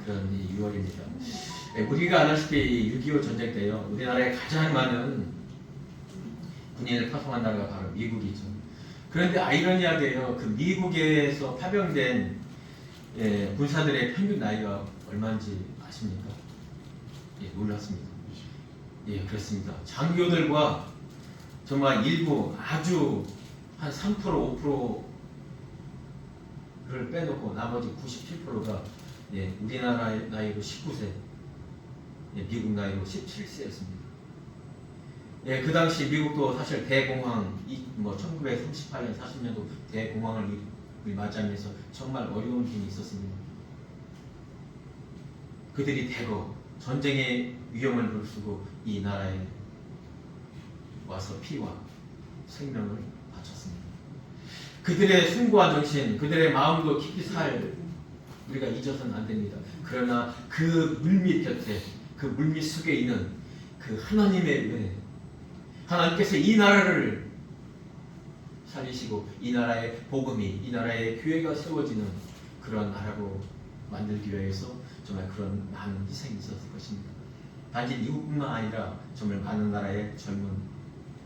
그런 6월입니다. 우리가 아다시피 6.25 전쟁 때요, 우리나라에 가장 많은 군인을 파송한 나라가 바로 미국이죠. 그런데 아이러니하게요, 그 미국에서 파병된 군사들의 평균 나이가 얼마인지 아십니까? 몰랐습니다. 그렇습니다. 장교들과 정말 일부 아주 한 3% 5%를 빼놓고 나머지 97%가 우리나라의 나이로 19세, 미국 나이로 17세였습니다. 그 당시 미국도 사실 대공황, 1938년 40년도 대공황을 맞이하면서 정말 어려운 힘이 있었습니다. 그들이 대거 전쟁의 위험을 무릅쓰고 이 나라에 와서 피와 생명을 바쳤습니다. 그들의 숭고한 정신, 그들의 마음도 깊이 우리가 잊어서는 안 됩니다. 그러나 그 물밑 곁에, 그 물밑 속에 있는 그 하나님의 은혜, 하나님께서 이 나라를 살리시고 이 나라의 복음이, 이 나라의 교회가 세워지는 그런 나라로 만들기 위해서 정말 그런 많은 희생이 있었을 것입니다. 단지 미국뿐만 아니라 정말 많은 나라의 젊은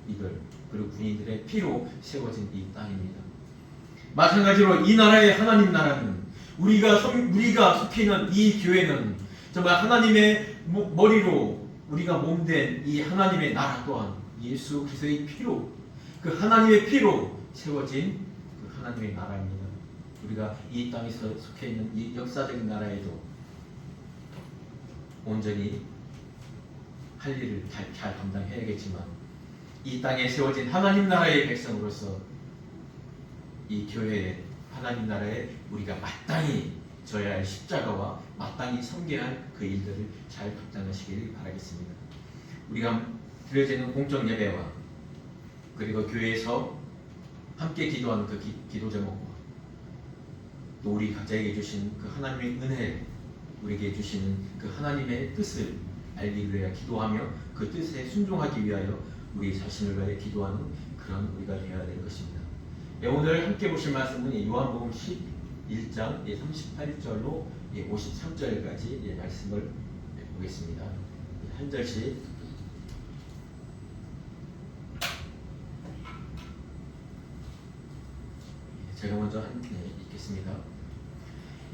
이들 그리고 군인들의 피로 세워진 이 땅입니다. 마찬가지로 이 나라의 하나님 나라는 우리가 속해 있는 이 교회는 정말 하나님의 머리로 우리가 몸된 이 하나님의 나라 또한 예수 그리스도의 피로, 그 하나님의 피로 세워진 그 하나님의 나라입니다. 우리가 이 땅에서 속해 있는 이 역사적인 나라에도 온전히 할 일을 잘 감당해야겠지만 이 땅에 세워진 하나님 나라의 백성으로서 이 교회의 하나님 나라에 우리가 마땅히 져야 할 십자가와 마땅히 섬겨야 할 그 일들을 잘 감당하시길 바라겠습니다. 우리가 드려지는 공적 예배와 그리고 교회에서 함께 기도하는 그 기도 제목과 또 우리 각자에게 주신 그 하나님의 은혜를 우리에게 주시는 그 하나님의 뜻을 알기 위하여 기도하며 그 뜻에 순종하기 위하여 우리 자신을 위하여 기도하는 그런 우리가 되어야 될 것입니다. 오늘 함께 보실 말씀은 요한복음 11장 38절로 53절까지 말씀을 보겠습니다. 한 절씩 제가 먼저 읽겠습니다.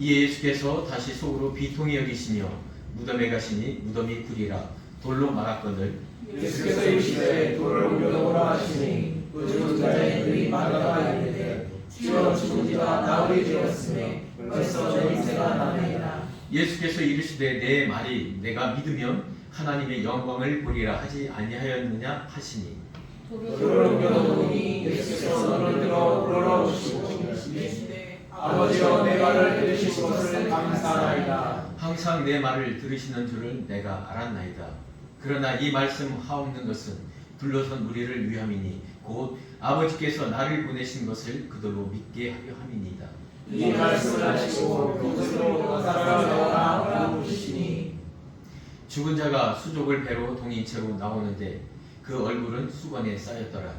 이에 예수께서 다시 속으로 비통히 여기시며 무덤에 가시니 무덤이 구리라 돌로 막았거늘 예수께서 이르시되 돌을 옮겨놓으라 하시니 그 죽은 자의 그리 마르다가 이르되 주여 죽은 지가 나흘이 되었으매 벌써 냄새가 나느니라. 예수께서 이르시되 내 말이 내가 믿으면 하나님의 영광을 보리라 하지 아니하였느냐 하시니 돌을 옮겨놓으니 예수께서 눈을 들어 우러러보시고 이르시되 아버지여 내 말을 들으신 것을 감사하나이다. 항상 내 말을 들으시는 줄을 내가 알았나이다. 그러나 이 말씀 하옵는 것은 둘러선 우리를 위함이니 곧 아버지께서 나를 보내신 것을 그들로 믿게 하려 함이니이다. 이 말씀을 하시고 그것으로 나사로를 내어라 부르시니 죽은 자가 수족을 배로 동인채로 나오는데 그 얼굴은 수건에 쌓였더라.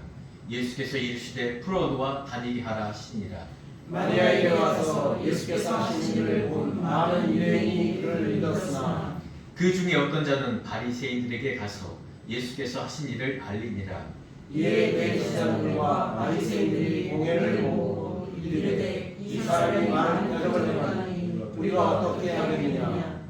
예수께서 이르시되 풀어놓아 다니게 하라 하시니라. 마리아에게 와서 예수께서 하신 일을 본 많은 유대인이 그를 믿었으나 그 중에 어떤 자는 바리새인들에게 가서 예수께서 하신 일을 알리니라. 이에 대제사장들과 바리새인들이 공회를 모으고 이르되 이 사람이 많은 가족을 내가니 우리가 어떻게 하겠느냐.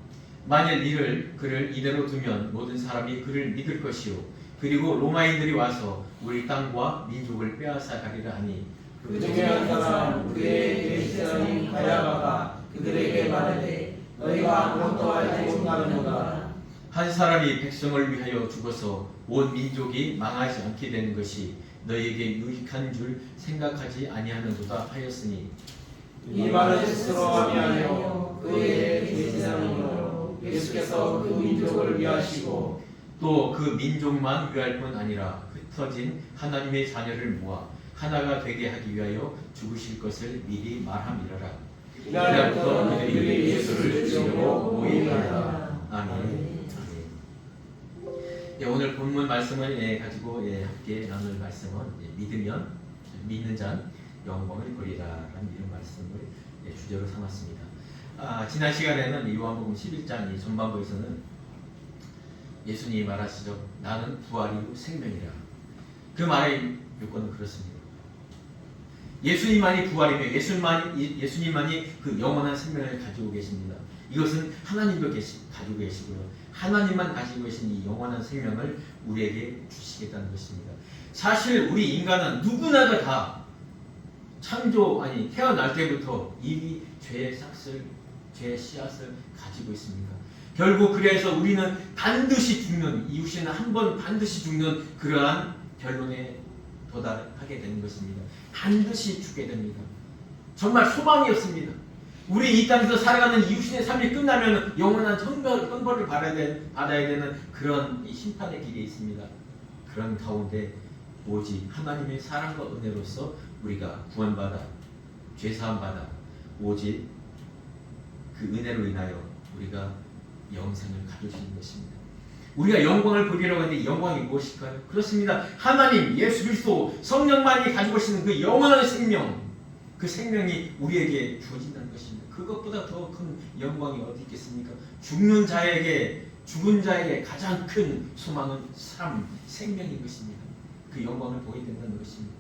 만일 그를 이대로 두면 모든 사람이 그를 믿을 것이요 그리고 로마인들이 와서 우리 땅과 민족을 빼앗아 가리라 하니 그 중에 한 사람 그의 대제사장인 가야바가 그들에게 말하되 너희가 아무것도 알지 못하느냐. 한 사람이 백성을 위하여 죽어서 온 민족이 망하지 않게 되는 것이 너희에게 유익한 줄 생각하지 아니하는도다 하였으니 이 말을 스스로 아니하여 그의 대제사장으로 예수께서 그 민족을 위하시고 또 그 민족만 위할 뿐 아니라 흩어진 하나님의 자녀를 모아 하나가 되게 하기 위하여 죽으실 것을 미리 말함이라라. 이날부터 그들이 예수를 죽이려고 모이니라. 아멘. 오늘 본문 말씀을 가지고 함께 나눌 말씀은 믿는 자는 영광을 보리라 라는 이런 말씀을 주제로 삼았습니다. 지난 시간에는 이 요한복음 11장 이 전반부에서는 예수님이 말하시죠. 나는 부활이요 생명이라. 그 말의 요건은 그렇습니다. 예수님만이 부활이며 예수님만이 그 영원한 생명을 가지고 계십니다. 이것은 하나님도 가지고 계시고요. 하나님만 가지고 계신 이 영원한 생명을 우리에게 주시겠다는 것입니다. 사실 우리 인간은 누구나가 다 태어날 때부터 이미 죄의 씨앗을 가지고 있습니다. 결국 그래서 우리는 반드시 죽는, 이웃에는 한 번 반드시 죽는 그러한 결론에 도달하게 되는 것입니다. 반드시 죽게 됩니다. 정말 소망이 없습니다. 우리 이 땅에서 살아가는 이웃신의 삶이 끝나면 영원한 형벌을 받아야 되는 그런 심판의 길에 있습니다. 그런 가운데 오직 하나님의 사랑과 은혜로서 우리가 구원받아 죄사함받아 오직 그 은혜로 인하여 우리가 영생을 가질 수 있는 것입니다. 우리가 영광을 보기로 하는데 영광이 무엇일까요? 그렇습니다. 하나님, 예수 그리스도, 성령만이 가지고 계시는 그 영원한 생명, 그 생명이 우리에게 주어진다는 것입니다. 그것보다 더 큰 영광이 어디 있겠습니까? 죽은 자에게 가장 큰 소망은 생명인 것입니다. 그 영광을 보게 된다는 것입니다.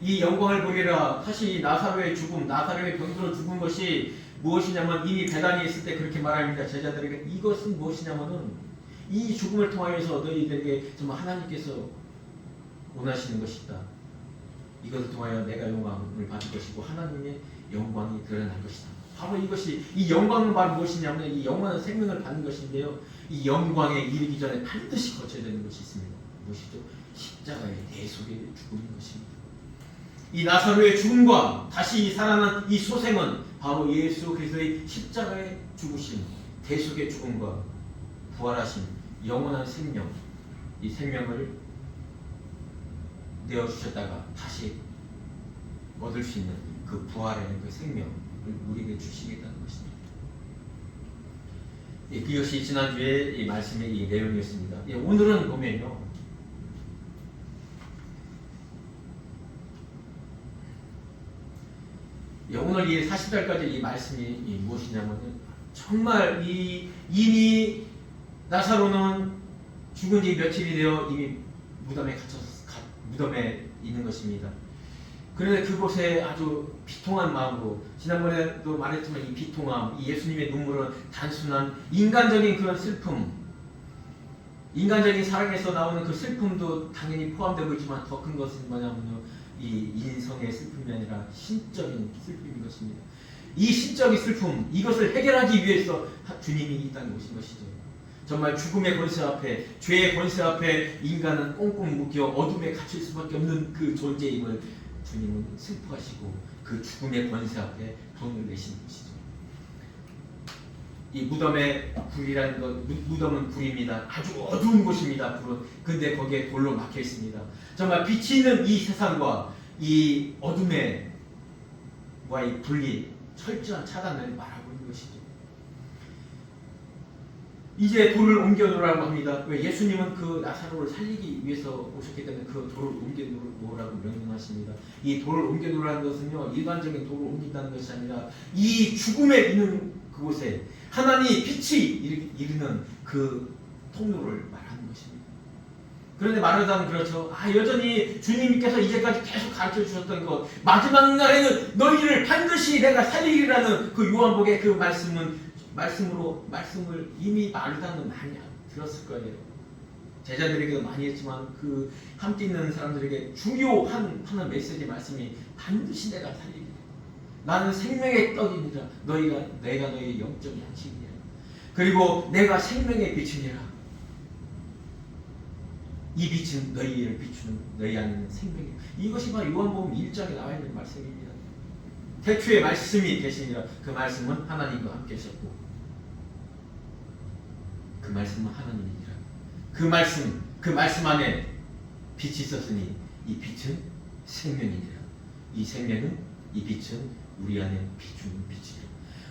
이 영광을 보리라. 사실 나사로의 죽음, 나사로의 병들어 죽은 것이 무엇이냐면 이미 배단위에 있을 때 그렇게 말합니다. 제자들에게 이것은 무엇이냐면은 이 죽음을 통하여서 너희들에게 정말 하나님께서 원하시는 것이다. 이것을 통하여 내가 영광을 받을 것이고 하나님의 영광이 드러날 것이다. 바로 이것이 이 영광은 바로 무엇이냐면 이 영원한 생명을 받는 것인데요. 이 영광에 이르기 전에 반드시 거쳐야 되는 것이 있습니다. 무엇이죠? 십자가의 대속의 죽음인 것입니다. 이 나사로의 죽음과 다시 살아난 이 소생은 바로 예수 그리스도의 십자가의 죽으심, 대속의 죽음과 부활하신 영원한 생명, 이 생명을 내어주셨다가 다시 얻을 수 있는 그 부활의 그 생명을 우리에게 주시겠다는 것입니다. 그것이 지난주에 이 말씀의 이 내용이었습니다. 오늘은 보면요. 오늘 이 40절까지 이 말씀이 무엇이냐면 정말 이미 나사로는 죽은 지 며칠이 되어 이미 무덤에 있는 것입니다. 그런데 그곳에 아주 비통한 마음으로 지난번에도 말했지만 이 비통함, 이 예수님의 눈물은 단순한 인간적인 그런 슬픔, 인간적인 사랑에서 나오는 그 슬픔도 당연히 포함되고 있지만 더 큰 것은 뭐냐면요. 이 인성의 슬픔이 아니라 신적인 슬픔인 것입니다. 이 신적인 슬픔, 이것을 해결하기 위해서 주님이 이 땅에 오신 것이죠. 정말 죽음의 권세 앞에, 죄의 권세 앞에 인간은 꽁꽁 묶여 어둠에 갇힐 수밖에 없는 그 존재임을 주님은 슬퍼하시고 그 죽음의 권세 앞에 돈을 내신 것이죠. 이 무덤의 불이라는 것, 무덤은 불입니다. 아주 어두운 곳입니다. 불은. 근데 거기에 돌로 막혀 있습니다. 정말 빛이 있는 이 세상과 이 어둠의 이 분리, 철저한 차단을 말하고 있는 것이죠. 이제 돌을 옮겨 놓으라고 합니다. 왜? 예수님은 그 나사로를 살리기 위해서 오셨기 때문에 그 돌을 옮겨 놓으라고 명령하십니다. 이 돌을 옮겨 놓으라는 것은요, 일반적인 돌을 옮긴다는 것이 아니라 이 죽음에 있는 그곳에 하나님의 빛이 이르는 그 통로를 말하는 것입니다. 그런데 말하자면 그렇죠. 여전히 주님께서 이제까지 계속 가르쳐 주셨던 것, 마지막 날에는 너희를 반드시 내가 살리리라는 그 요한복음의 그 말씀을 이미 말하는 많이 들었을 거예요. 제자들에게도 많이 했지만 그 함께 있는 사람들에게 주요한 하는 메시지 말씀이 반드시 내가 살리리라. 나는 생명의 떡이니라. 내가 너희의 영적 양식이니라. 그리고 내가 생명의 빛이니라. 이 빛은 너희를 비추는 너희 안에 있는 생명이다. 이것이 바로 요한복음 1장에 나와 있는 말씀입니다. 태초에 말씀이 계시니라. 그 말씀은 하나님과 함께 계셨고 그 말씀은 하나님이니라. 그 말씀 안에 빛이 있었으니 이 빛은 생명이니라. 이 생명은, 이 빛은 우리 안에 비추는 빛이라.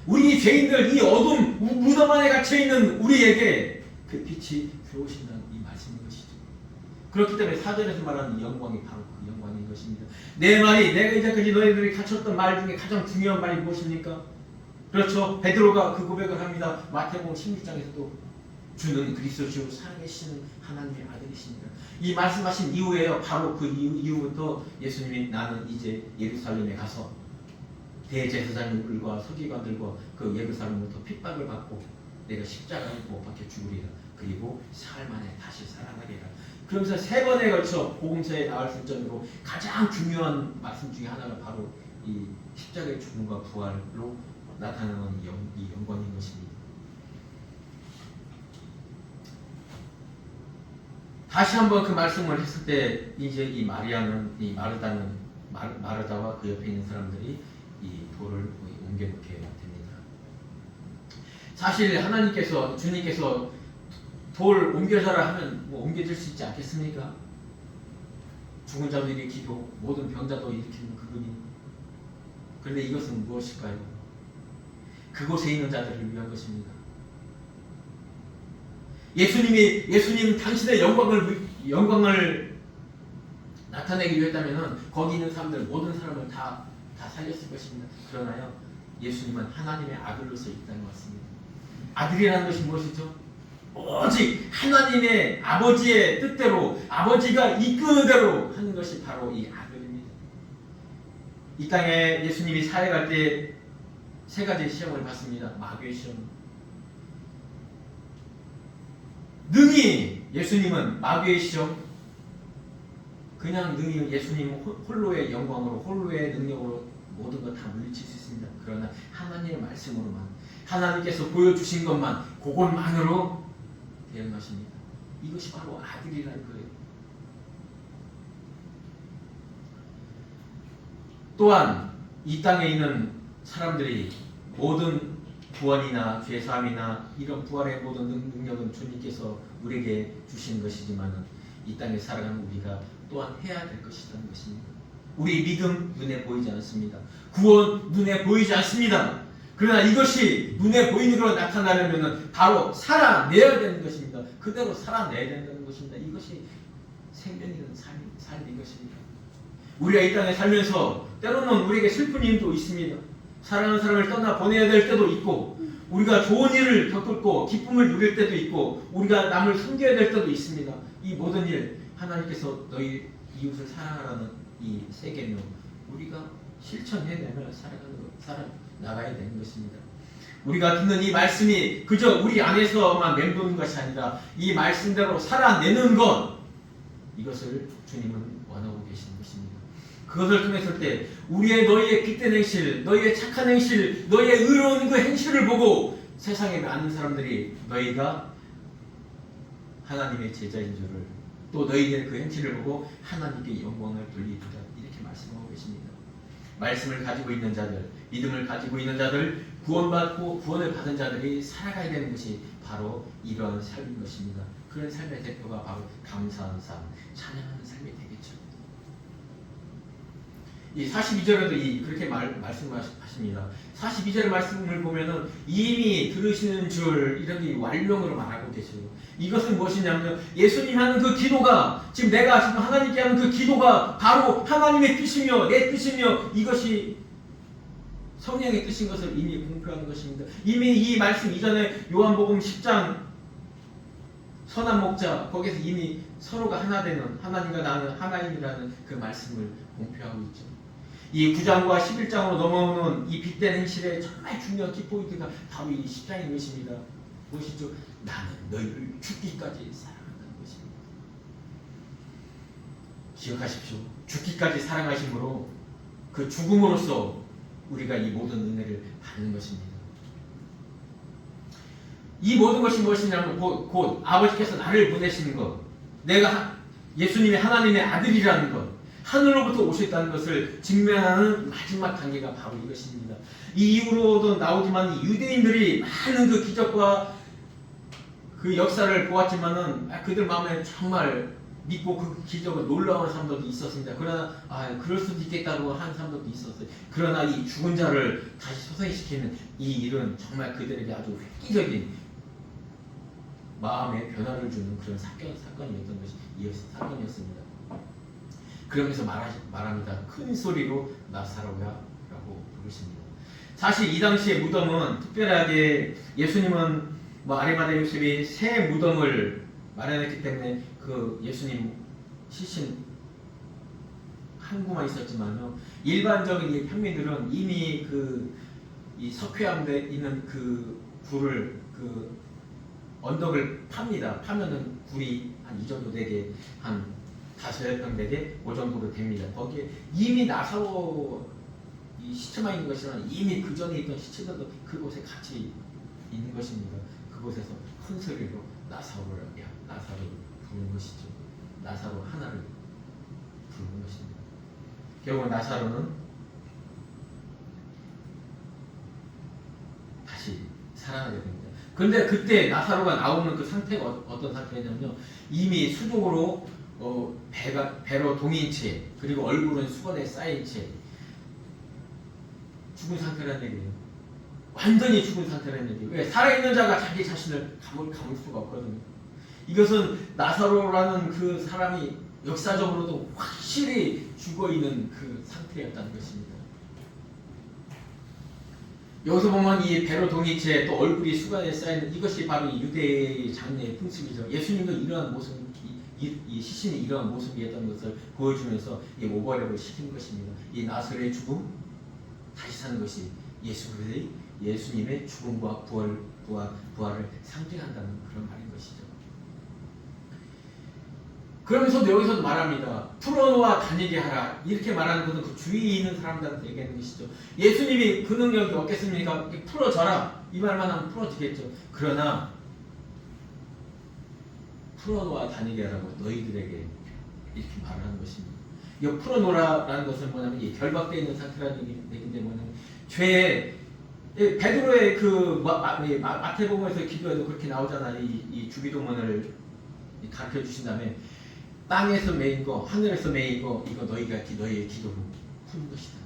우리 죄인들 이 어둠 무덤 안에 갇혀있는 우리에게 그 빛이 들어오신다는 이 말씀인 것이죠. 그렇기 때문에 4절에서 말하는 이 영광이 바로 그 영광인 것입니다. 내 말이, 내가 이제까지 너희들이 갇혔던 말 중에 가장 중요한 말이 무엇입니까? 그렇죠. 베드로가 그 고백을 합니다. 마태복음 16장에서도 주는 그리스도시요 살아계시는 하나님의 아들이십니다. 이 말씀하신 이후에요. 바로 그 이후부터 예수님이 나는 이제 예루살렘에 가서 대제사장들과 서기관들과 그 예루살렘부터 핍박을 받고 내가 십자가에 못 박혀 죽으리라. 그리고 사흘 만에 다시 살아나리라. 그러면서 3번에 걸쳐 복음서에 나올 순전으로 가장 중요한 말씀 중에 하나가 바로 이 십자가의 죽음과 부활로 나타나는 이 영광인 것입니다. 다시 한번 그 말씀을 했을 때 이제 이 마리아는 이 마르다와 그 옆에 있는 사람들이 이 돌을 옮겨놓게 됩니다. 사실 하나님께서 주님께서 돌 옮겨져라 하면 뭐 옮겨질 수 있지 않겠습니까? 죽은 자들의 기도, 모든 병자도 일으키는 그분이. 그런데 이것은 무엇일까요? 그곳에 있는 자들을 위한 것입니다. 예수님 당신의 영광을 나타내기 위했다면 거기 있는 사람들 모든 사람을 다 살렸을 것입니다. 그러나요, 예수님은 하나님의 아들로서 이 땅에 왔습니다. 아들이라는 것이 무엇이죠? 오직 하나님의 아버지의 뜻대로 아버지가 이끄는 대로 하는 것이 바로 이 아들입니다. 이 땅에 예수님이 사역할 때 3가지 시험을 받습니다. 마귀의 시험. 능히 예수님은 마귀의 시험, 그냥 능히 예수님은 홀로의 영광으로 홀로의 능력으로 모든 것 다 물리칠 수 있습니다. 그러나 하나님의 말씀으로만, 하나님께서 보여주신 것만, 그것만으로 대응하십니다. 이것이 바로 아들이라는 거예요. 또한 이 땅에 있는 사람들이 모든 구원이나 죄사함이나 이런 부활의 모든 능력은 주님께서 우리에게 주신 것이지만 이 땅에 살아가는 우리가 또한 해야 될 것이라는 것입니다. 우리 믿음 눈에 보이지 않습니다. 구원 눈에 보이지 않습니다. 그러나 이것이 눈에 보이는 걸로 나타나려면 바로 살아내야 되는 것입니다. 그대로 살아내야 된다는 것입니다. 이것이 생명이라는 삶인 것입니다. 우리가 이 땅에 살면서 때로는 우리에게 슬픈 일도 있습니다. 사랑하는 사람을 떠나 보내야 될 때도 있고, 우리가 좋은 일을 겪고 기쁨을 누릴 때도 있고, 우리가 남을 섬겨야 될 때도 있습니다. 이 모든 일, 하나님께서 너희 이웃을 사랑하라는 이 3계명 우리가 실천해내며 살아나가야 되는 것입니다. 우리가 듣는 이 말씀이 그저 우리 안에서만 맴도는 것이 아니라 이 말씀대로 살아내는 것, 이것을 주님은 원하고 계시는 것입니다. 그것을 통했을 때 너희의 빛된 행실, 너희의 착한 행실, 너희의 의로운 그 행실을 보고 세상에 많은 사람들이 너희가 하나님의 제자인 줄을, 또 너희의 그 행실을 보고 하나님께 영광을 돌리리라, 이렇게 말씀하고 계십니다. 말씀을 가지고 있는 자들, 믿음을 가지고 있는 자들, 구원받고 구원을 받은 자들이 살아가야 되는 것이 바로 이러한 삶인 것입니다. 그런 삶의 대표가 바로 감사하는 삶, 찬양하는 삶이 되겠죠. 이 42절에도 그렇게 말씀하십니다. 42절 말씀을 보면은 이미 들으시는 줄 이렇게 완령으로 말하고 계셔요. 이것은 무엇이냐면 예수님 하는 그 기도가, 지금 내가 지금 하나님께 하는 그 기도가 바로 하나님의 뜻이며 내 뜻이며 이것이 성령의 뜻인 것을 이미 공표하는 것입니다. 이미 이 말씀 이전에 요한복음 10장 선한 목자, 거기서 이미 서로가 하나 되는, 하나님과 나는 하나님이라는 그 말씀을 공표하고 있죠. 이 9장과 11장으로 넘어오는 이 빛된 행실의 정말 중요한 키포인트가 바로 이 10장인 것입니다. 보시죠. 나는 너희를 죽기까지 사랑한다는 것입니다. 기억하십시오. 죽기까지 사랑하심으로 그 죽음으로써 우리가 이 모든 은혜를 받는 것입니다. 이 모든 것이 무엇이냐면 곧 아버지께서 나를 보내시는 것, 내가 예수님의 하나님의 아들이라는 것, 하늘로부터 오셨다는 것을 증명하는 마지막 단계가 바로 이것입니다. 이 이후로도 나오지만 유대인들이 많은 그 기적과 그 역사를 보았지만은 그들 마음에 정말 믿고 그 기적을 놀라운 사람들도 있었습니다. 그러나 그럴 수도 있겠다고 하는 사람들도 있었어요. 그러나 이 죽은 자를 다시 소생시키는 이 일은 정말 그들에게 아주 획기적인 마음의 변화를 주는 그런 사건이었던 것이 사건이었습니다. 그러면서 말합니다. 큰 소리로 나사로야 라고 부르십니다. 사실 이 당시의 무덤은 특별하게 예수님은 뭐 아리마다 요셉이 새 무덤을 마련했기 때문에 그 예수님 시신 한 구만 있었지만요. 일반적인 이 평민들은 이미 이 석회암에 있는 그 굴을 그 언덕을 팝니다. 파면은 굴이 한 이 정도 되게 한 5-6평 되게 그 정도로 됩니다. 거기에 이미 나사로 이 시체만 있는 것이란 이미 그 전에 있던 시체들도 그곳에 같이 있는 것입니다. 그곳에서 큰 소리로 나사로를 부르는 것이죠. 나사로 하나를 부르는 것입니다. 결국 나사로는 다시 살아나게 됩니다. 그런데 그때 나사로가 나오는 그 상태가 어떤 상태냐면요. 이미 수족으로 배로 동인 채 그리고 얼굴은 수건에 쌓인 채 죽은 상태라는 얘기예요. 완전히 죽은 상태라는 얘기예요. 왜? 살아있는 자가 자기 자신을 감을 수가 없거든요. 이것은 나사로라는 그 사람이 역사적으로도 확실히 죽어있는 그 상태였다는 것입니다. 여기서 보면 이 배로 동인 채 또 얼굴이 수건에 쌓이는 이것이 바로 유대의 장례의 풍습이죠. 예수님도 이러한 모습, 이 시신이 이러한 모습이었던 것을 보여주면서 이 오버랩을 시킨 것입니다. 이 나사로의 죽음, 다시 사는 것이 예수님의 죽음과 부활을 상징한다는 그런 말인 것이죠. 그러면서도 여기서도 말합니다. 풀어놓아 다니게 하라. 이렇게 말하는 것은 그 주위에 있는 사람들한테 얘기하는 것이죠. 예수님이 그 능력이 없겠습니까? 풀어져라. 이 말만 하면 풀어지겠죠. 그러나 풀어놓아 다니게 하라고 너희들에게 이렇게 말하는 것입니다. 이 풀어놓으라라는 것은 뭐냐면 이 결박되어 있는 상태라는 얘기인데 뭐냐면 죄에 베드로의 그 마태복음에서 기도에도 그렇게 나오잖아요. 이 주기도문을 가르쳐 주신 다음에 땅에서 메인 거, 하늘에서 메인 거, 이거 너희의 기도로 푸는 것이다.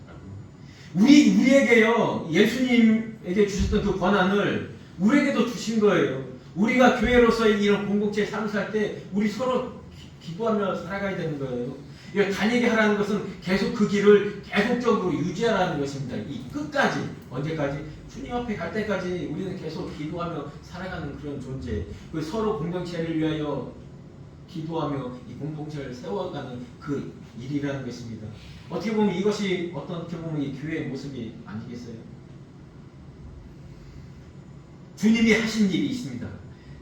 우리에게요, 예수님에게 주셨던 그 권한을 우리에게도 주신 거예요. 우리가 교회로서의 이런 공동체 삶을 때 우리 서로 기도하며 살아가야 되는 거예요. 이거 다니게 하라는 것은 계속 그 길을 계속적으로 유지하라는 것입니다. 이 끝까지, 언제까지? 주님 앞에 갈 때까지 우리는 계속 기도하며 살아가는 그런 존재. 그 서로 공동체를 위하여 기도하며 이 공동체를 세워가는 그 일이라는 것입니다. 어떻게 보면 이것이 어떻게 보면 이 교회의 모습이 아니겠어요? 주님이 하신 일이 있습니다.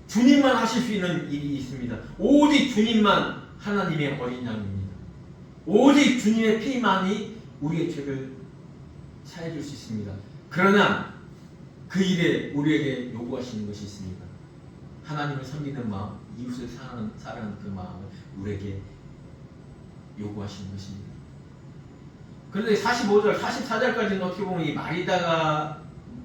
주님만 하실 수 있는 일이 있습니다. 오직 주님만 하나님의 어린 양입니다. 오직 주님의 피만이 우리의 죄를 사해줄 수 있습니다. 그러나 그 일에 우리에게 요구하시는 것이 있습니다. 하나님을 섬기는 마음, 이웃을 사랑하는 그 마음을 우리에게 요구하시는 것입니다. 그런데 45절, 44절까지는 어떻게 보면 이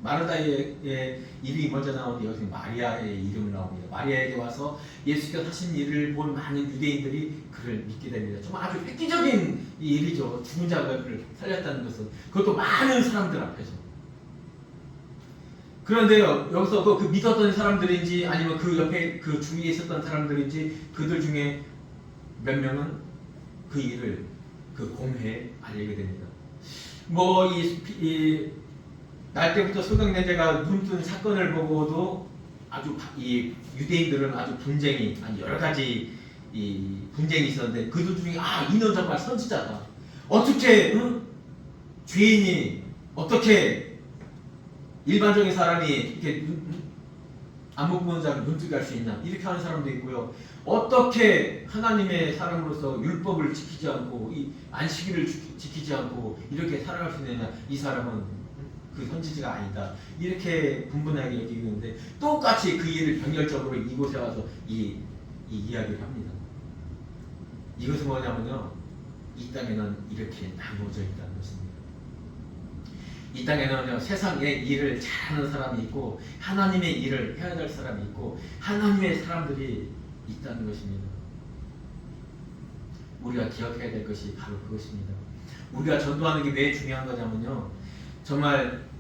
마르다의 이름이 먼저 나오는데 여기서 마리아의 이름이 나옵니다. 마리아에게 와서 예수께서 하신 일을 본 많은 유대인들이 그를 믿게 됩니다. 좀 아주 획기적인 일이죠. 죽은 자가 그를 살렸다는 것은. 그것도 많은 사람들 앞에서. 그런데요, 여기서 그 믿었던 사람들인지 아니면 그 옆에 그 주위에 있었던 사람들인지 그들 중에 몇 명은 그 일을 그 공회에 알리게 됩니다. 날 때부터 소경내자가 눈뜬 사건을 보고도 아주 이 유대인들은 아주 분쟁이 여러 가지 이 분쟁이 있었는데 그들 중에 이는 정말 선지자다. 어떻게 죄인이 어떻게 일반적인 사람이 이렇게 안 먹고 보는 자를 눈뜨게 할 수 있냐 이렇게 하는 사람도 있고요. 어떻게 하나님의 사람으로서 율법을 지키지 않고 이 안식일을 지키지 않고 이렇게 살아갈 수 있느냐, 이 사람은 그 선지자가 아니다 이렇게 분분하게 여기고 있는데 똑같이 그 일을 병렬적으로 이곳에 와서 이 이야기를 합니다. 이것은 뭐냐면요, 이 땅에는 이렇게 나누어져 있다는 것입니다. 이 땅에는 세상의 일을 잘하는 사람이 있고 하나님의 일을 해야 될 사람이 있고 하나님의 사람들이 있다는 것입니다. 우리가 기억해야 될 것이 바로 그것입니다. 우리가 전도하는 게 왜 중요한 거냐면요, 정말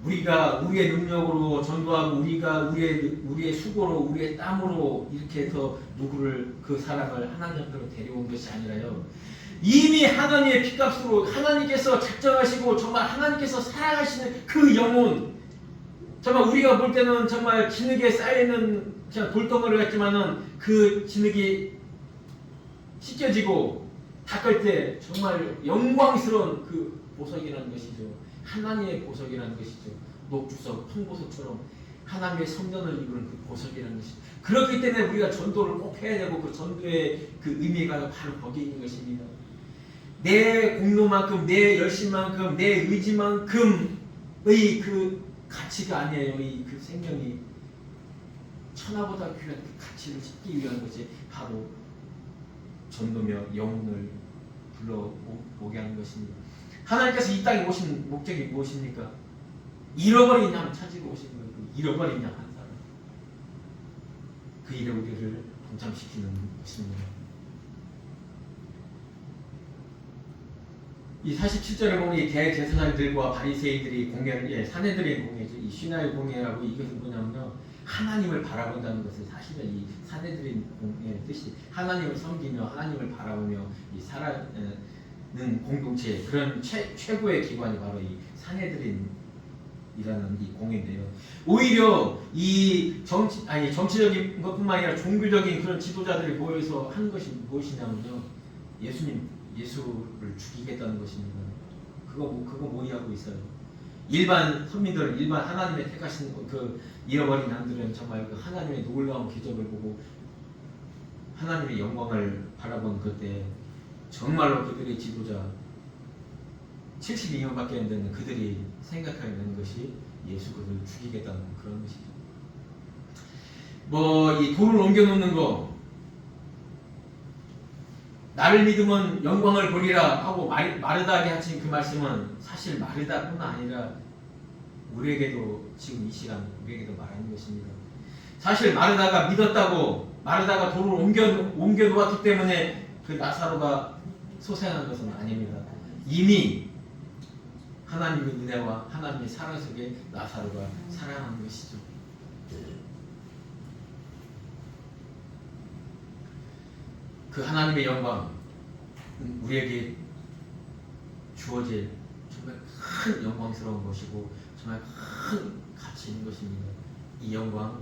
우리가 우리의 능력으로 전도하고 우리가 우리의 수고로 우리의 땀으로 이렇게 해서 누구를 그 사람을 하나님 앞으로 데려온 것이 아니라요, 이미 하나님의 피값으로 하나님께서 작정하시고 정말 하나님께서 사랑하시는 그 영혼, 정말 우리가 볼 때는 정말 진흙에 쌓여있는 그냥 돌덩어리 같지만은 그 진흙이 씻겨지고 닦을 때 정말 영광스러운 그 보석이라는 것이죠. 하나님의 보석이라는 것이죠. 녹주석, 황보석처럼 하나님의 성전을 이루는 그 보석이라는 것이죠. 그렇기 때문에 우리가 전도를 꼭 해야 되고 그 전도의 그 의미가 바로 거기에 있는 것입니다. 내 공로만큼, 내 열심만큼, 내 의지만큼의 그 가치가 아니에요. 이 그 생명이 천하보다 귀한 그 가치를 찾기 위한 것이 바로 전도며 영혼을 불러오게 하는 것입니다. 하나님께서 이 땅에 오신 목적이 무엇입니까? 잃어버린 양 찾으러 오신 거예요. 잃어버린 양 한 사람. 그 일에 우리를 동참시키는 것입니다. 이 47절에 보면 이 대제사장들과 바리새인들이 공예를, 사내들의 공예죠. 이 신하의 공예라고 이것은 뭐냐면요, 하나님을 바라본다는 것은 사실은 이 사내들의 공예의 뜻이 하나님을 섬기며 하나님을 바라보며 이 살아는 공동체, 그런 최고의 기관이 바로 이 사내들인 이라는 이 공예인데요. 오히려 이 정치적인 것뿐만 아니라 종교적인 그런 지도자들이 모여서 한 것이 무엇이냐면요, 예수를 죽이겠다는 것입니다. 그거 모의하고 있어요. 일반 선민들, 일반 하나님의 택하신 그 잃어버린 양들은 정말 그 하나님의 놀라운 기적을 보고 하나님의 영광을 바라본 그때 정말로 그들의 지도자 72년밖에 안 되는 그들이 생각하는 것이 예수 그들을 죽이겠다는 그런 것이죠. 뭐 이 돌을 옮겨놓는 거, 나를 믿으면 영광을 보리라 하고 마르다에게 하신 그 말씀은 사실 마르다뿐만 아니라 우리에게도 지금 이 시간 우리에게도 말하는 것입니다. 사실 마르다가 믿었다고, 마르다가 돌을 옮겨 놓았기 때문에 그 나사로가 소생한 것은 아닙니다. 이미 하나님의 은혜와 하나님의 사랑 속에 나사로가 살아난 것이죠. 그 하나님의 영광, 우리에게 주어질 정말 큰 영광스러운 것이고 정말 큰 가치 있는 것입니다. 이 영광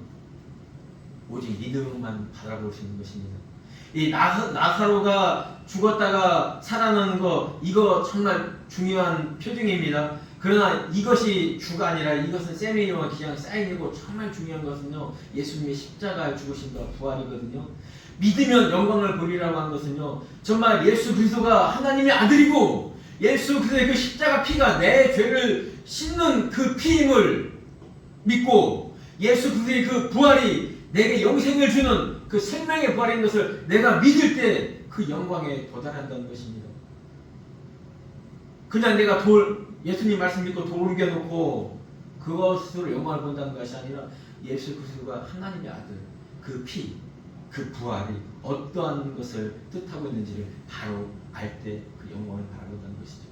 오직 믿음만 바라볼 수 있는 것입니다. 이 나사로가 죽었다가 살아나는 거, 이거 정말 중요한 표징입니다. 그러나 이것이 주가 아니라 이것은 세미니와 그냥 사인이고, 정말 중요한 것은요, 예수님의 십자가의 죽으심과 부활이거든요. 믿으면 영광을 보리라고 한 것은요, 정말 예수 그리스도가 하나님의 아들이고 예수 그리스도의 그 십자가 피가 내 죄를 씻는 그 피임을 믿고, 예수 그리스도의 그 부활이 내게 영생을 주는 그 생명의 부활인 것을 내가 믿을 때 그 영광에 도달한다는 것입니다. 그냥 내가 예수님 말씀 믿고 돌 옮겨놓고 그것으로 영광을 본다는 것이 아니라 예수 그리스도가 하나님의 아들, 그 피, 그 부활이 어떠한 것을 뜻하고 있는지를 바로 알 때 그 영광을 바라본다는 것이죠.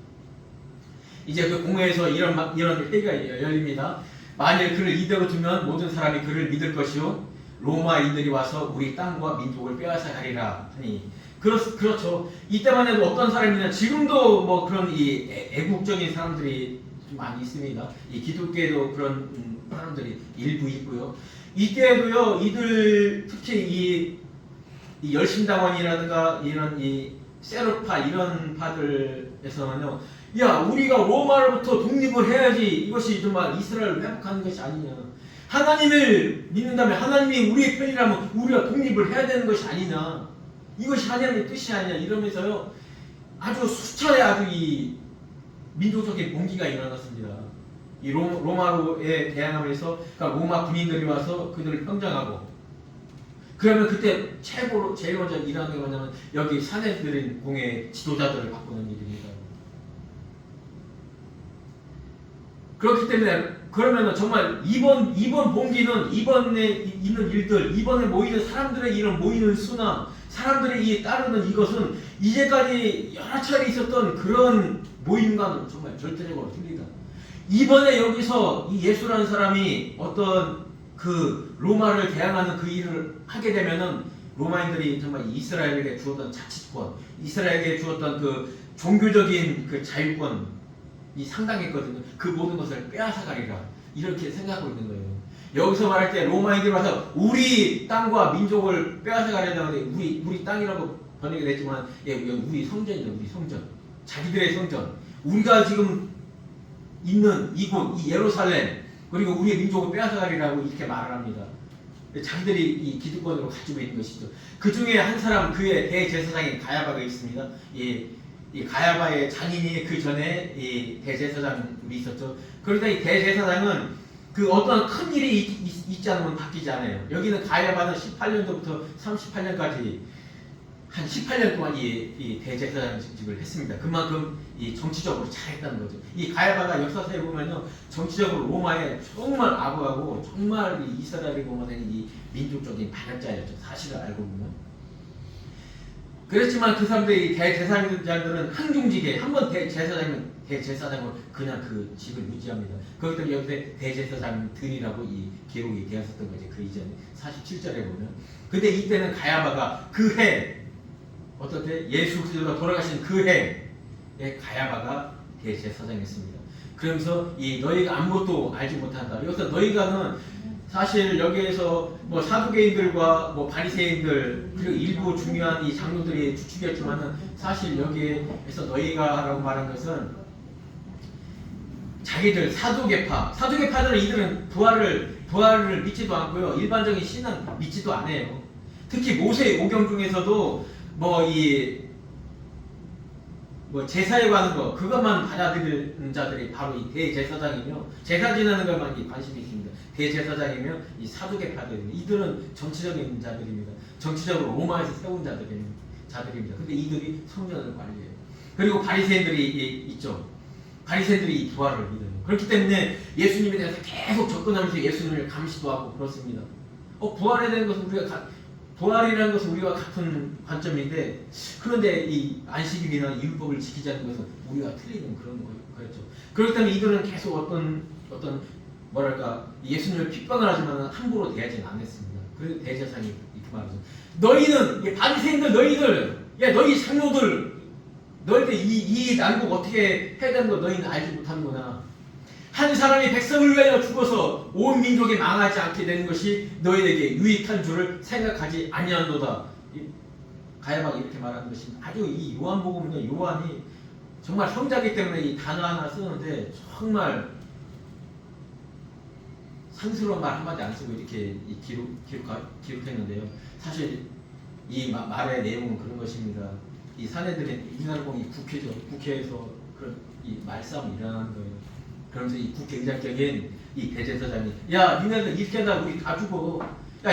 이제 그 공회에서 이런 회의가 열립니다. 만일 그를 이대로 두면 모든 사람이 그를 믿을 것이요, 로마인들이 와서 우리 땅과 민족을 빼앗아 가리라 하니. 그렇죠. 이때만 해도 어떤 사람이냐, 지금도 뭐 그런 이 애국적인 사람들이 좀 많이 있습니다. 이 기독교에도 그런 사람들이 일부 있고요. 이때도요, 이들 특히 이 열심당원이라든가 이런 이 세르파 이런 파들에서는요, 야, 우리가 로마로부터 독립을 해야지, 이것이 정말 이스라엘을 회복하는 것이 아니냐, 하나님을 믿는다면 하나님이 우리의 편이라면 우리가 독립을 해야 되는 것이 아니냐, 이것이 하나님의 뜻이 아니냐, 이러면서요 아주 수차례 아주 이 민족적인 봉기가 일어났습니다. 이 로마로에 대항하면서, 그러니까 로마 군인들이 와서 그들을 평정하고, 그러면 그때 제일 먼저 일하는 게 뭐냐면 여기 사내들인 공의 지도자들을 바꾸는 일입니다. 그렇기 때문에 그러면은 정말 이번 봉기는, 이번에 있는 일들, 이번에 모이는 사람들의 이런 모이는 수나 사람들의 이 따르는 이것은 이제까지 여러 차례 있었던 그런 모임과는 정말 절대적으로 틀리다. 이번에 여기서 이 예수라는 사람이 어떤 그 로마를 대항하는 그 일을 하게 되면은 로마인들이 정말 이스라엘에게 주었던 자치권, 이스라엘에게 주었던 그 종교적인 그 자유권 이 상당했거든요. 그 모든 것을 빼앗아가리라 이렇게 생각하고 있는 거예요. 여기서 말할 때 로마인들이 와서 우리 땅과 민족을 빼앗아가려는 건데 우리 땅이라고 번역이 됐지만 우리 성전이다. 우리 성전, 자기들의 성전, 우리가 지금 있는 이곳 이 예루살렘 그리고 우리의 민족을 빼앗아가리라고 이렇게 말을 합니다. 자기들이 이 기득권으로 가지고 있는 것이죠. 그 중에 한 사람 그의 대제사장인 가야바가 있습니다. 이 가야바의 장인이 그 전에 이 대제사장이 있었죠. 그러다 이 대제사장은 그 어떤 큰 일이 있지 않으면 바뀌지 않아요. 여기는 가야바는 18년도부터 38년까지 한 18년 동안 이 대제사장직을 했습니다. 그만큼 이 정치적으로 잘했다는 거죠. 이 가야바가 역사서에 보면요, 정치적으로 로마에 정말 아부하고 정말 이 이스라엘이 보면 이 민족적인 반역자였죠. 사실을 알고 보면. 그렇지만 그 사람들이 대제사장들은 항중직에 한번 대제사장은 대제사장은 그냥 그 직을 유지합니다. 그렇기 때문에 여기서 대제사장들이라고 이 기록이 되었었던 거죠. 그 이전에 47절에 보면. 근데 이때는 가야바가 그 해 어떤 때 예수 그리스도가 돌아가신 그 해에 가야바가 대제사장이었습니다. 그러면서 이 너희가 아무것도 알지 못한다. 여기서 너희가는 사실 여기에서 뭐 사두개인들과 뭐 바리새인들 그리고 일부 중요한 이 장로들이 주축이었지만은 사실 여기에서 너희가라고 말한 것은 자기들 사두개파들은 이들은 부활을 믿지도 않고요, 일반적인 신앙 믿지도 않아요. 특히 모세의 오경 중에서도 제사에 관한 거 그것만 받아들이는 자들이 바로 이 대제사장이며 제사 지내는 것만 관심이 있습니다. 대제사장이며 이 사두개파들입니다. 이들은 정치적인 자들입니다. 정치적으로 로마에서 세운 자들입니다. 근데 이들이 성전을 관리해요. 그리고 바리새인들이 있죠. 바리새인들이 이 부활을 믿어요. 그렇기 때문에 예수님에 대해서 계속 접근하면서 예수님을 감시도 하고 그렇습니다. 부활에 대한 것은 부활이라는 것은 우리와 같은 관점인데, 그런데 이 안식일이나 율법을 지키지 않는 것은 우리가 틀리는 그런 거였죠. 그렇기 때문에 이들은 계속 어떤 예수님을 핍박을 하지만 함부로 대하지는 않았습니다. 그래서 대제사장이 이렇게 말하죠. 너희는 바리새인들 너희 장로들 너희들 이 난국 어떻게 해야 되는 거 너희는 알지 못하는구나. 한 사람이 백성을 위하여 죽어서 온 민족이 망하지 않게 되는 것이 너희에게 유익한 줄을 생각하지 아니하노다. 가야바가 이렇게 말하는 것입니다. 아주 이 요한복음은요, 요한이 정말 성자이기 때문에 이 단어 하나 쓰는데 정말 상스러운 말 한마디 안 쓰고 이렇게 기록했는데요. 사실 이 말의 내용은 그런 것입니다. 이 사내들은 이날봉이 국회에서 그런 이 말싸움이 일어나는 거예요. 그러면서 이 국경장적인 이 대제사장이 니네들 이렇게 하다 우리 다 죽어.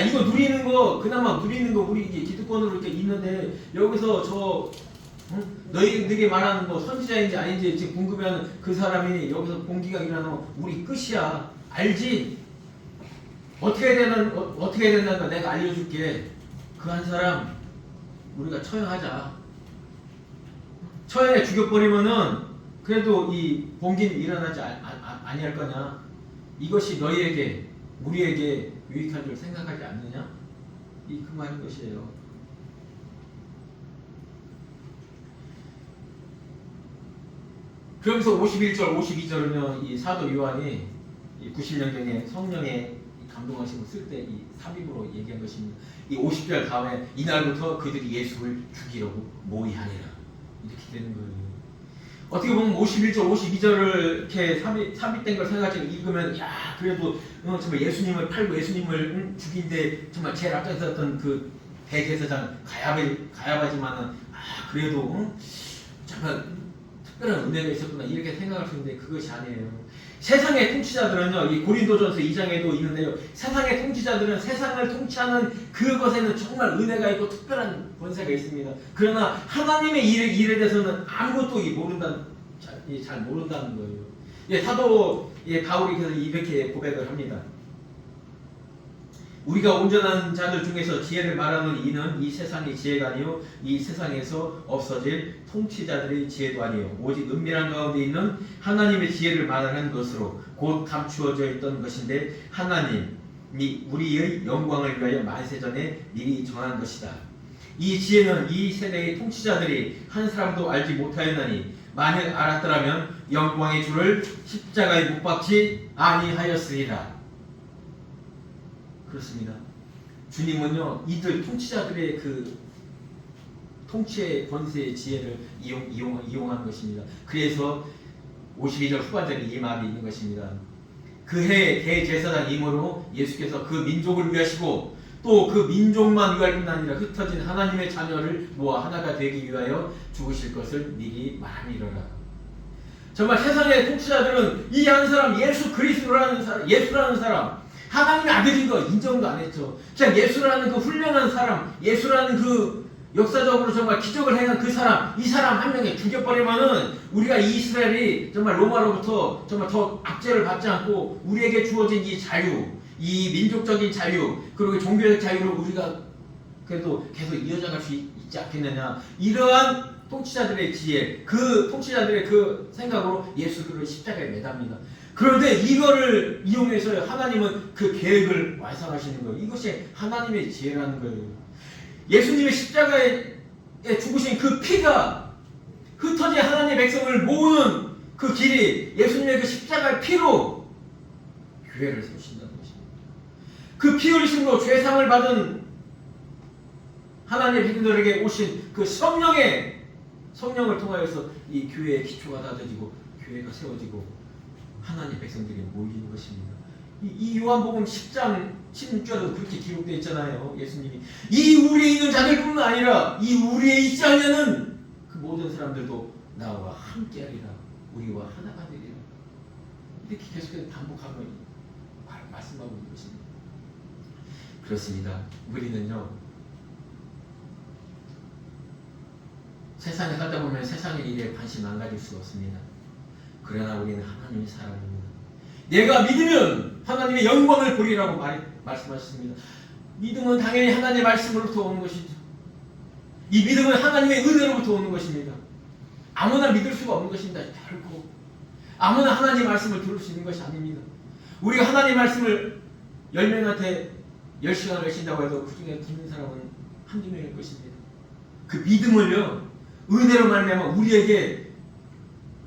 이거 누리는 거 그나마 누리는 거 우리 이게 기득권으로 이렇게 있는데 여기서 너희들이 말하는 뭐 선지자인지 아닌지 지금 궁금해하는 그 사람이 여기서 공기가 일어나면 우리 끝이야. 알지? 어떻게 된다는 거 내가 알려줄게. 그 한 사람 우리가 처형하자. 처형해 죽여버리면은 그래도 이 봉기는 일어나지 아니할 거냐? 이것이 너희에게 우리에게 유익한 줄 생각하지 않느냐? 그 말인 것이에요. 그러면서 51절, 52절은요, 이 사도 요한이 이 90년경에 성령의 감동하심을 쓸 때 이 삽입으로 얘기한 것입니다. 이 50절 다음에 이날부터 그들이 예수를 죽이려고 모의하니라. 이렇게 되는 거예요. 어떻게 보면 51절, 52절을 이렇게 삽입된 걸 생각하지 읽으면 그래도 정말 예수님을 팔고 예수님을 죽인데 정말 제일 앞장서 섰던 그 대제사장 가야바지만은 그래도 정말 특별한 은혜가 있었구나 이렇게 생각할 수 있는데 그것이 아니에요. 세상의 통치자들은요, 이 고린도전서 2장에도 있는데요, 세상의 통치자들은 세상을 통치하는 그것에는 정말 은혜가 있고 특별한 권세가 있습니다. 그러나 하나님의 일에 대해서는 아무것도 잘 모른다는 거예요. 사도 바울이 그래서 이렇게 고백을 합니다. 우리가 온전한 자들 중에서 지혜를 말하는 이는 이 세상의 지혜가 아니요 이 세상에서 없어질 통치자들의 지혜도 아니요 오직 은밀한 가운데 있는 하나님의 지혜를 말하는 것으로 곧 감추어져 있던 것인데 하나님 우리의 영광을 위하여 만세전에 미리 정한 것이다. 이 지혜는 이 세대의 통치자들이 한 사람도 알지 못하였나니 만일 알았더라면 영광의 주를 십자가에 못 박지 아니하였으리라. 그렇습니다. 주님은요, 이들 통치자들의 그 통치의 권세의 지혜를 이용한 것입니다. 그래서 52절 후반절에 이 말이 있는 것입니다. 그해 대제사장이므로 예수께서 그 민족을 위하시고 또 그 민족만 위할 뿐 아니라 흩어진 하나님의 자녀를 모아 하나가 되기 위하여 죽으실 것을 미리 말함이로라. 정말 세상의 통치자들은 이 한 사람 예수 그리스도라는 사람, 예수라는 사람, 하나님의 아들인 거 인정도 안 했죠. 그냥 예수라는 그 훌륭한 사람, 예수라는 그 역사적으로 정말 기적을 행한 그 사람, 이 사람 한 명에 죽여버리면은 우리가 이 이스라엘이 정말 로마로부터 정말 더 압제를 받지 않고 우리에게 주어진 이 자유, 이 민족적인 자유, 그리고 종교적 자유를 우리가 그래도 계속 이어져갈 수 있지 않겠느냐. 이러한 통치자들의 지혜, 그 통치자들의 그 생각으로 예수 그리스도를 십자가에 매답니다. 그런데 이거를 이용해서 하나님은 그 계획을 완성하시는 거예요. 이것이 하나님의 지혜라는 거예요. 예수님의 십자가에 죽으신 그 피가 흩어진 하나님의 백성을 모으는 그 길이 예수님의 그 십자가의 피로 교회를 세우신다는 것입니다. 그 피 흘리심으로 죄상을 받은 하나님의 백성들에게 오신 그 성령을 통하여서 이 교회의 기초가 다져지고 교회가 세워지고 하나님의 백성들이 모이는 것입니다. 이 요한복음 10장 16절에도 그렇게 기록되어 있잖아요. 예수님이 이 우리에 있는 자들뿐만 아니라 이 우리에 있지 않냐는 그 모든 사람들도 나와 함께하리라. 우리와 하나가 되리라. 이렇게 계속해서 반복하고 말씀하고 있는 것입니다. 그렇습니다. 우리는요, 세상에 살다 보면 세상의 일에 관심 안 가질 수가 없습니다. 그러나 우리는 하나님의 사람입니다. 내가 믿으면 하나님의 영광을 보리라고 말씀하셨습니다. 믿음은 당연히 하나님의 말씀으로부터 오는 것이죠. 이 믿음은 하나님의 은혜로부터 오는 것입니다. 아무나 믿을 수가 없는 것입니다. 결코 아무나 하나님의 말씀을 들을 수 있는 것이 아닙니다. 우리가 하나님의 말씀을 10명한테 10시간을 하신다고 해도 그 중에 듣는 사람은 한두 명일 것입니다. 그 믿음을요, 은혜로 말미암아 우리에게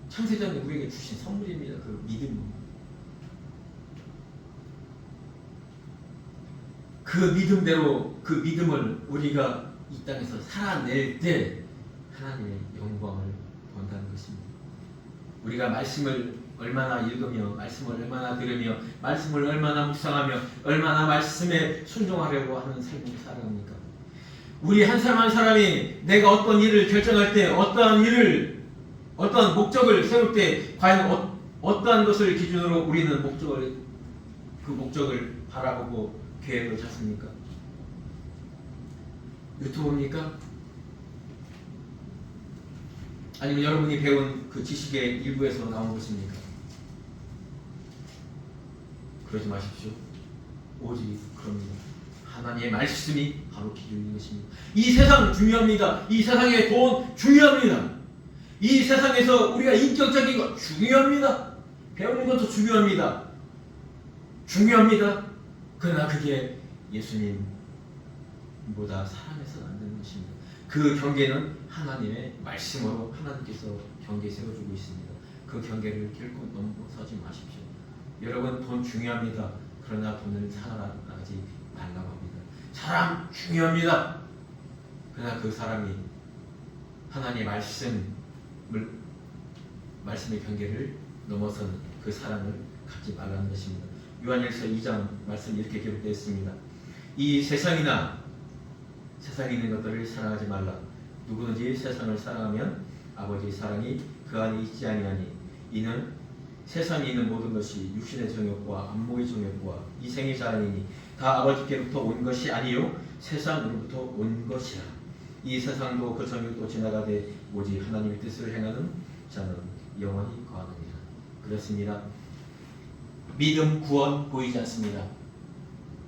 창세전에 우리에게 주신 선물입니다. 그 믿음. 그 믿음대로 그 믿음을 우리가 이 땅에서 살아낼 때 하나님의 영광을 본다는 것입니다. 우리가 말씀을 얼마나 읽으며 말씀을 얼마나 들으며 말씀을 얼마나 묵상하며 얼마나 말씀에 순종하려고 하는 삶을 살아갑니까? 우리 한 사람 한 사람이 내가 어떤 일을 결정할 때 어떤 목적을 세울 때 과연 어떠한 것을 기준으로 우리는 그 목적을 바라보고 계획을 짰습니까? 유튜브입니까? 아니면 여러분이 배운 그 지식의 일부에서 나온 것입니까? 그러지 마십시오. 오직 그럽니다. 하나님의 말씀이 바로 기준인 것입니다. 이 세상 중요합니다. 이 세상의 돈 중요합니다. 이 세상에서 우리가 인격적인 것 중요합니다. 배우는 것도 중요합니다. 그러나 그게 예수님보다 사람에서는 안 되는 것입니다. 그 경계는 하나님의 말씀으로 하나님께서 경계 세워주고 있습니다. 그 경계를 결코 넘어서지 마십시오. 여러분, 돈 중요합니다. 그러나 돈을 사랑하지 말라고 합니다. 사람 중요합니다. 그러나 그 사람이 하나님의 말씀의 경계를 넘어서는 그 사랑을 갖지 말라는 것입니다. 요한일서 2장 말씀 이렇게 기록되어 있습니다. 이 세상에 있는 것들을 사랑하지 말라. 누구든지 세상을 사랑하면 아버지의 사랑이 그 안에 있지 아니하니 이는 세상에 있는 모든 것이 육신의 정욕과 안목의 정욕과 이생의 자랑이니 다 아버지께로부터 온 것이 아니요 세상으로부터 온 것이라. 이 세상도 그 정욕도 지나가되 오직 하나님의 뜻을 행하는 자는 영원히 거하느니라. 그렇습니다. 믿음 구원 보이지 않습니다.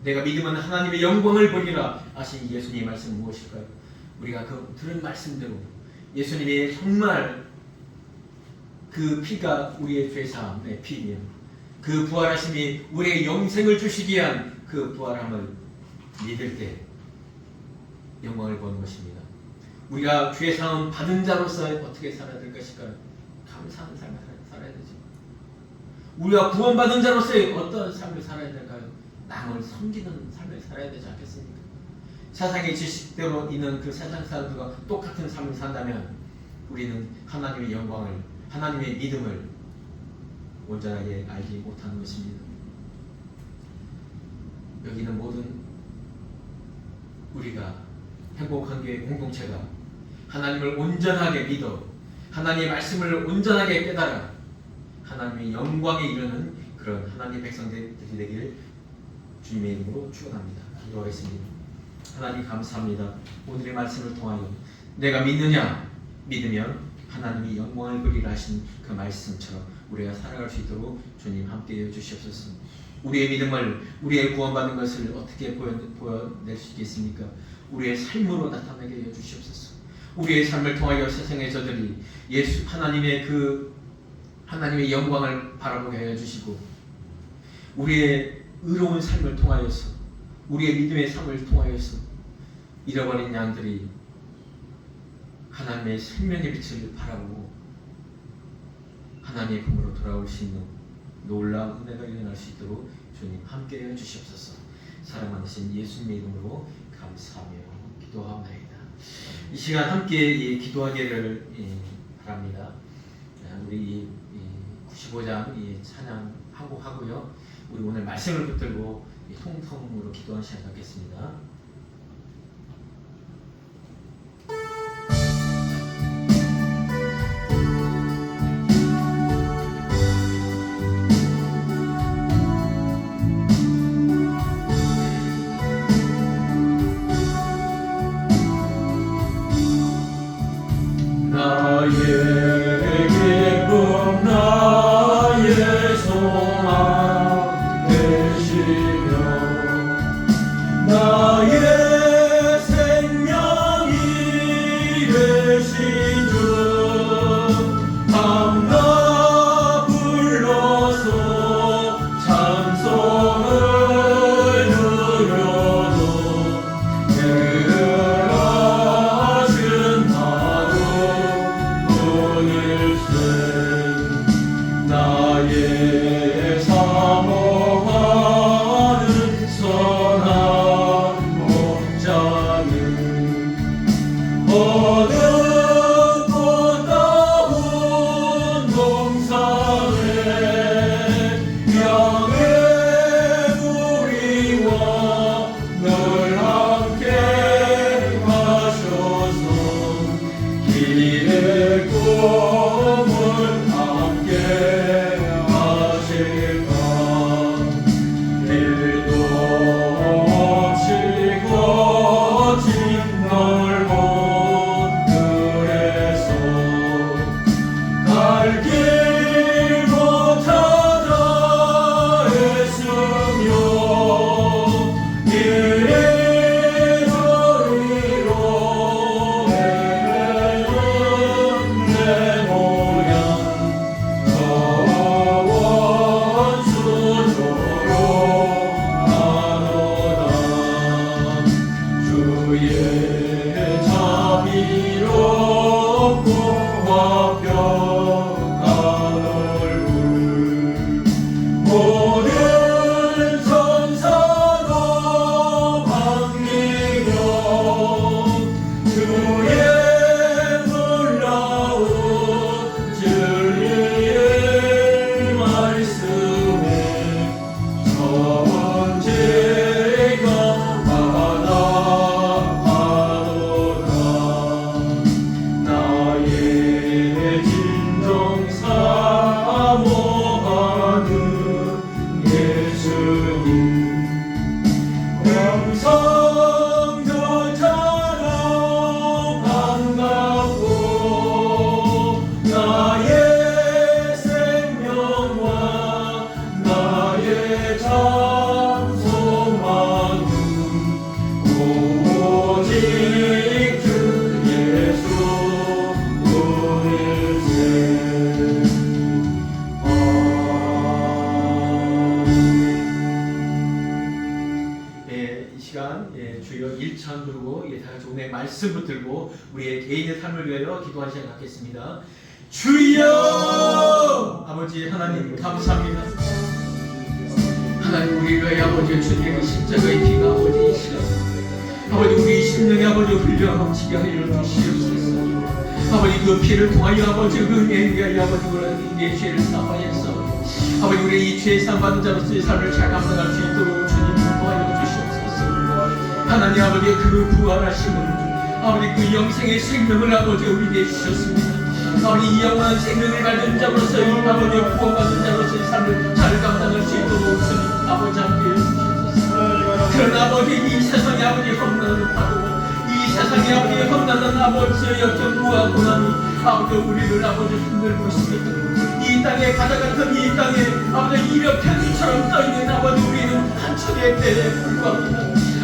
내가 믿으면 하나님의 영광을 보리라 하신 예수님의 말씀은 무엇일까요? 우리가 그 들은 말씀대로 예수님이 정말 그 피가 우리의 죄사함의 피이며 그 부활하심이 우리의 영생을 주시기 위한 그 부활함을 믿을 때 영광을 보는 것입니다. 우리가 주의 사랑 받은 자로서 어떻게 살아야 될 것일까? 감사하는 삶을 살아야 되죠. 우리가 구원받은 자로서 어떤 삶을 살아야 될까요? 남을 섬기는 삶을 살아야 되지 않겠습니까? 세상의 지식대로 있는 그 세상 사람들과 똑같은 삶을 산다면 우리는 하나님의 영광을, 하나님의 믿음을 온전하게 알지 못하는 것입니다. 여기는 모든 우리가 행복한 교회 공동체가 하나님을 온전하게 믿어 하나님의 말씀을 온전하게 깨달아 하나님의 영광에 이르는 그런 하나님의 백성들이 되기를 주님의 이름으로 축원합니다. 기도하겠습니다. 하나님 감사합니다. 오늘의 말씀을 통하여 내가 믿느냐? 믿으면 하나님이 영광을 그리라 하신 그 말씀처럼 우리가 살아갈 수 있도록 주님 함께해 주시옵소서. 우리의 믿음을, 우리의 구원받는 것을 어떻게 보여낼 수 있겠습니까? 우리의 삶으로 나타나게 해 주시옵소서. 우리의 삶을 통하여 세상의 저들이 예수 하나님의 하나님의 영광을 바라보게 해 주시고 우리의 의로운 삶을 통하여서 우리의 믿음의 삶을 통하여서 잃어버린 양들이 하나님의 생명의 빛을 바라보고 하나님의 품으로 돌아올 수 있는 놀라운 은혜가 일어날 수 있도록 주님 함께해 주시옵소서. 사랑하신 예수님의 이름으로 감사하며 기도하옵나이다. 이 시간 함께 기도하기를 바랍니다. 우리 95장 찬양하고 하고요. 우리 오늘 말씀을 붙들고 통성으로 기도하는 시간 갖겠습니다. 나의 기쁨 나의 소망 되시며 나의 생명이 되신 주 밤낮 불러서 찬송을 누려도 그하신 나의 사모하는 선한 목자는 어느 꽃다운 동산에 양의 무리와 늘 함께 하셔서 길의 꿈을 함께 하실까. 길도 없이 거친 넓은 들에서 갈 길 못 찾아 애쓰며 이리저리로 헤매는 내 모양 원수조로 시간 주여 1천 부르고 다 같이 오늘 말씀 붙들고 우리의 개인의 삶을 위하여 기도하는 시간 갖겠습니다. 주여! 아버지 하나님 감사합니다. 하나님 우리를 위하여 아버지 주님의 십자가의 피가 아버지 실었습니다. 아버지 우리 심령의 아버지 흘려 넘치게 하여 주시옵소서. 아버지 그 피를 통하여 아버지 은혜에 의하여 아버지 우리의 죄를 사하여서 아버지 우리 이 죄 상받은 자로서의 삶을 잘 감당할 수 있도록 주님 도와여 주시옵소서. 하나님 아버지 그 부활하심을 아버지 그 영생의 생명을 아버지 우리에게 주셨습니다. 아버지 이 영원한 생명을 가진 자로서 이 아버지 구원받은 자로서의 삶을 잘 감당할 수 있도록 주님 아버지 함께 해주시옵소서. 그러나 아버지 이 세상의 아버지 험난한 파도 이 세상의 아버지 험난한 아버지의 역경과 고난이 아버지 우리를 아버지 흔들고 있습니다. 이 땅의 바다 같은 이 땅에 아버지 이력편처럼 떠있는 아버지 우리는 한 척의 배에 불과합니다.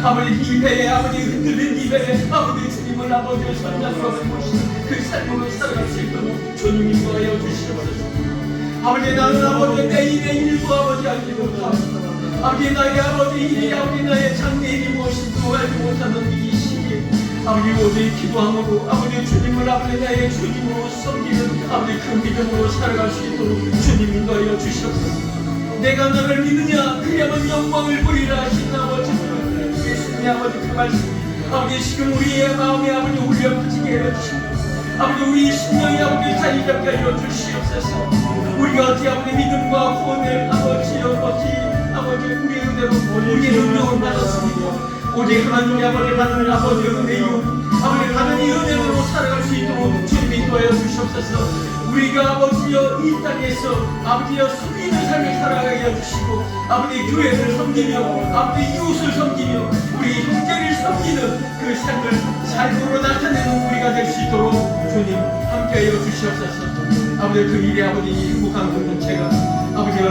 아버지 이 배에 아버지 흔들린 이 배에 아버지 주님을 아버지의 손잡으로 모시는 그 삶으로 살아갈 수 있도록 주님 인도하여 주시옵소서. 아버지 나는 아버지 내 일의 일부 아버지 알지 못하고 아버지 나의 아버지 일이 아버지 나의 장래일이 무엇인지 알지 못하는 이 시기에 아버지 오직 기도함으로 아버지 주님을 아버지 나의 주님으로 섬기는 아버지 그 믿음으로 살아갈 수 있도록 주님 인도하여 주시옵소서. 내가 너를 믿느냐 그야말로 영광을 보리라 하신 아버지 예수님의 아버지 그 말씀 아버지 지금 우리의 마음에 아버지 울려 퍼지게 해주시고 아버지 우리 심령이 아버지 자리 잡게 하여 주시옵소서. 우리가 어찌 아버지 믿음과 구원을 아버지 우리의 은혜로 우리의 능력을 받았습니다. 오직 하나님의 아버지 받는 아버지 은혜요 아버지 받는 이 은혜로 살아갈 수 있도록 주님 인도하여 주시옵소서. 우리가 아버지여 이 땅에서 아버지여 섬기는 삶을 살아가게 해주시고 아버지 교회를 섬기며 아버지 이웃을 섬기며 우리 형제를 섬기는 그 삶을 삶으로 나타내는 우리가 될 수 있도록 주님 함께하여 주시옵소서. 아버지 그 일에 아버지 행복한 공동체가 아버지가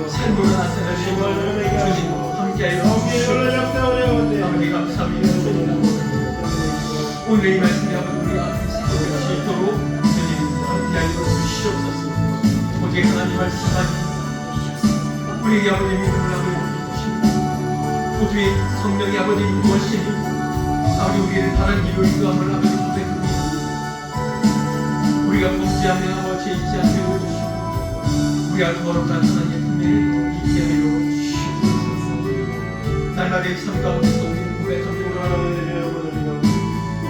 삶으로 나타낼 수 있도록 주님 함께하여 주시옵소서. 아버지 감사합니다. 오늘 이 말씀이 아버지 우리가 생각할 수 있도록 주님 함께하여 주시옵소서. 오직 하나님 말씀하니 우리에게 아버지 믿음을 아버지 주시고 오직 성령의 아버지 인도하심이 아버지 우리를 바른 길로 인도함을 아버지 고백합니다. 우리가 범죄하며 아버지 잊지 않게 해주시고 우리가 거룩한 하나님의 품에 있게 하여 주시옵소서. 날마다의 삶 가운데서 우리는 고백합니다.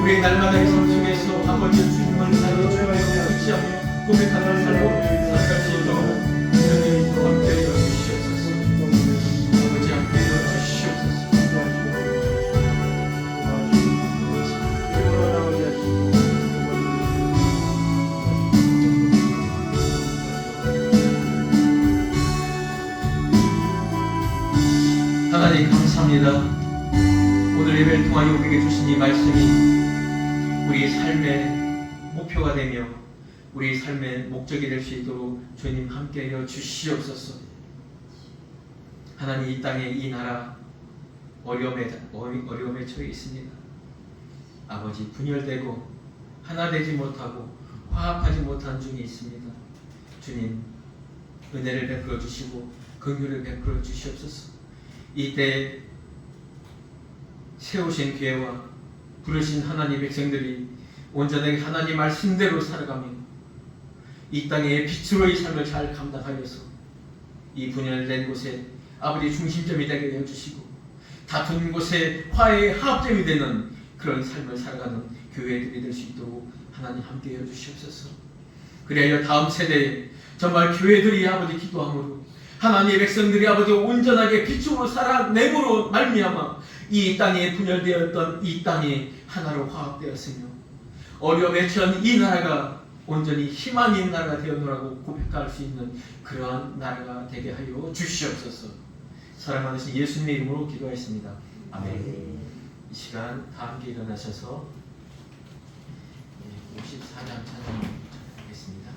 우리의 날마다의 삶 속에서 아버지의 주님을 알고 주님을 의지하며 고백하는 삶으로 살아갈 수 있도록 주님 함께하여 주시옵소서. 아버지 함께하여 주시옵소서. 하나님 감사합니다. 오늘 예배를 통하여 우리에게 주신 이 말씀이 우리 삶의 목표가 되며 우리 삶의 목적이 될 수 있도록 주님 함께하여 주시옵소서. 하나님 이 땅에 이 나라 어려움에 처해 있습니다. 아버지 분열되고 하나 되지 못하고 화합하지 못한 중에 있습니다. 주님 은혜를 베풀어 주시고 긍휼을 베풀어 주시옵소서. 이때 세우신 교회와 부르신 하나님 백성들이 온전하게 하나님 말씀대로 살아가며 이 땅의 빛으로 이 삶을 잘 감당하여서 이 분열된 곳에 아버지 중심점이 되게 해주시고 다툰 곳에 화해의 합점이 되는 그런 삶을 살아가는 교회들이 될 수 있도록 하나님 함께 해주시옵소서. 그리하여 다음 세대에 정말 교회들이 아버지 기도함으로 하나님의 백성들이 아버지 온전하게 빛으로 살아내므로 말미암아 이 땅에 분열되었던 이 땅이 하나로 화합되었으며 어려움에 처한 이 나라가 온전히 희망 있는 나라가 되었노라고 고백할 수 있는 그러한 나라가 되게 하여 주시옵소서. 사랑하는 예수님의 이름으로 기도하였습니다. 아멘. 이 시간 다 함께 일어나셔서 54장 찬양하겠습니다.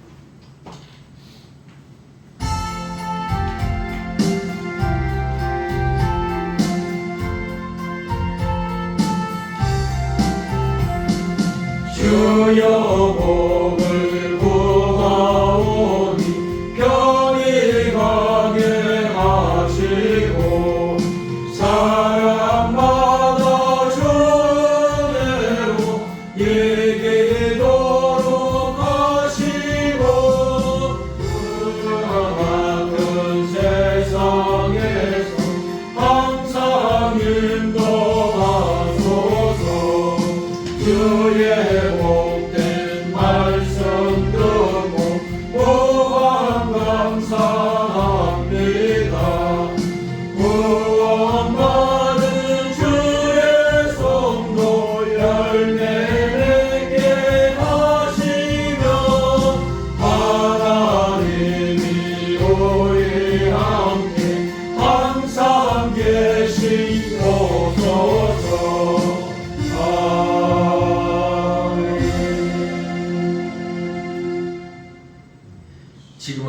주여 복을 구하오니 편히 가게 하시고 사랑만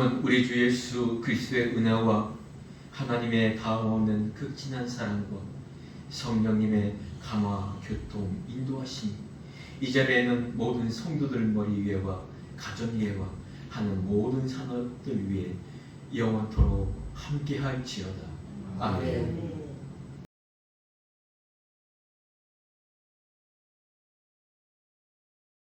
이제는 우리 주 예수 그리스도의 은혜와 하나님의 다없는 극진한 사랑과 성령님의 감화, 교통, 인도하심 이 자리에는 모든 성도들 머리 위에와 가정 위에와 하는 모든 산업들 위에 영원토록 함께할지어다. 아멘.